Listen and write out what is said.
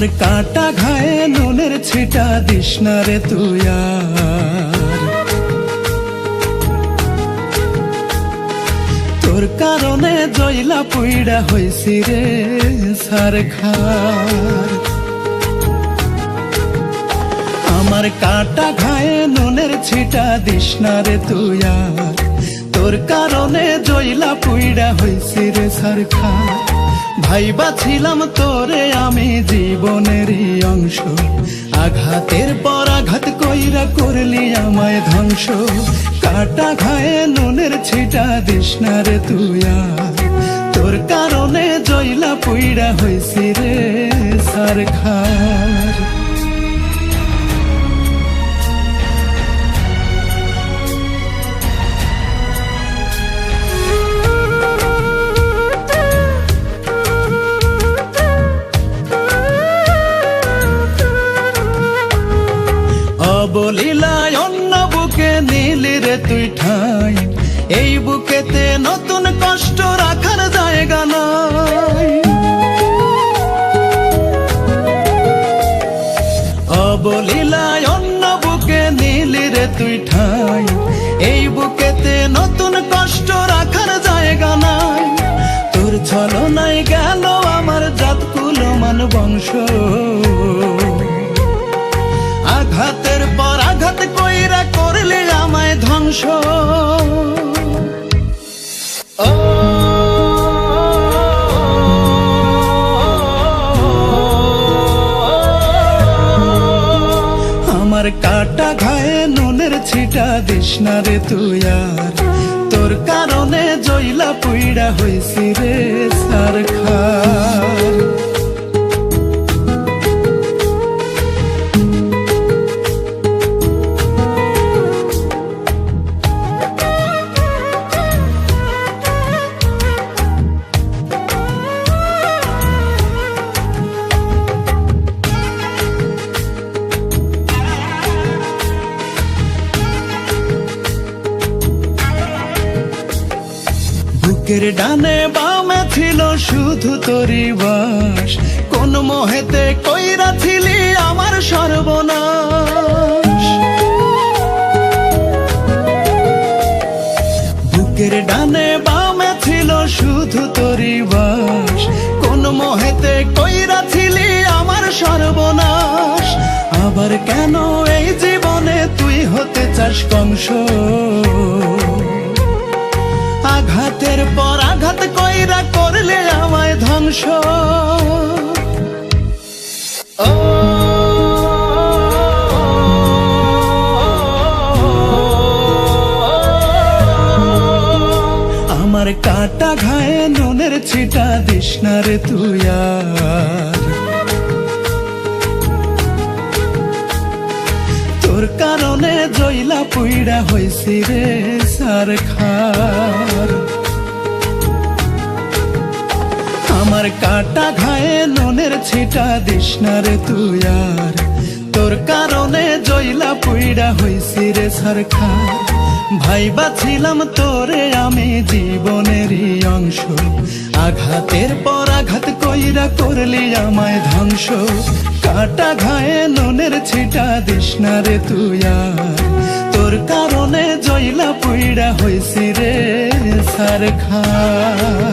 আমার কাটা ঘায়ে নুনের ছিটা দিস না রে তুই আর। তোর কারণে জয়লা পুইড়া হইছি রে সারখার। আমার কাটা ঘায়ে নুনের ছিটা দিস না রে তুই আর। তোর কারণে জয়লা পুইড়া হইছি রে সারখার। ভাইবা ছিলাম তোরে আমি জীবনেরই অংশ, আঘাতের পর আঘাত কইরা করলি আমায় ধ্বংস। কাটা ঘায়ে নুনের ছিটা দিস না রে তুই আর। তোর কারণে জয়লা পুইড়া হইছি রে সারখার। বলিলাই অন্য বুকে নিলি রে তুই ঠাই, এই বুকেতে নতুন কষ্ট রাখার জায়গা নাই। বলিলাই অন্য বুকে নিলি রে তুই ঠাই, এই বুকেতে নতুন কষ্ট রাখার জায়গা নাই। তোর ছলনায় গেল আমার জাত কুলমান বংশ, আঘাতের পর আঘাত কইরা করলে আমায় ধ্বংস। আমার কাটা ঘায়ে নুনের ছিটা দিস না রে তুই আর। তোর কারণে জয়লা পুইড়া হইছি রে সারখার। বুকের ডানে বামে ছিল শুধু তোরই বাস, কোন মোহেতে কইরা ছিলি আমার সর্বনাশ। বুকের ডানে বামে ছিল শুধু তোরই বাস, কোন মোহেতে কইরা ছিলি আমার সর্বনাশ। আবার কেন এই জীবনে তুই হতে চাস কংস, আঘাতের পর আঘাত কইরা করলে আমায় ধ্বংস। আমার কাটা ঘায়ে নুনের ছিটা দিস না রে তুই আর। তোর কারণে জয়লা পুইড়া হইছি রে সারখার। আমার কাটা ঘায়ে নুনের ছিটা দিস না রে তুই আর। তোর কারণে জয়লা পুইড়া হইছি রে সারখার। ভাইবা ছিলাম তোরে আমি জীবনেরই অংশ, আঘাতের পর আঘাত কইরা করলি আমায় ধ্বংস। কাটা ঘায়ে নুনের ছিটা দিস না রে তুই আর। তোর কারণে জয়লা পুইড়া হইছি রে সারখার।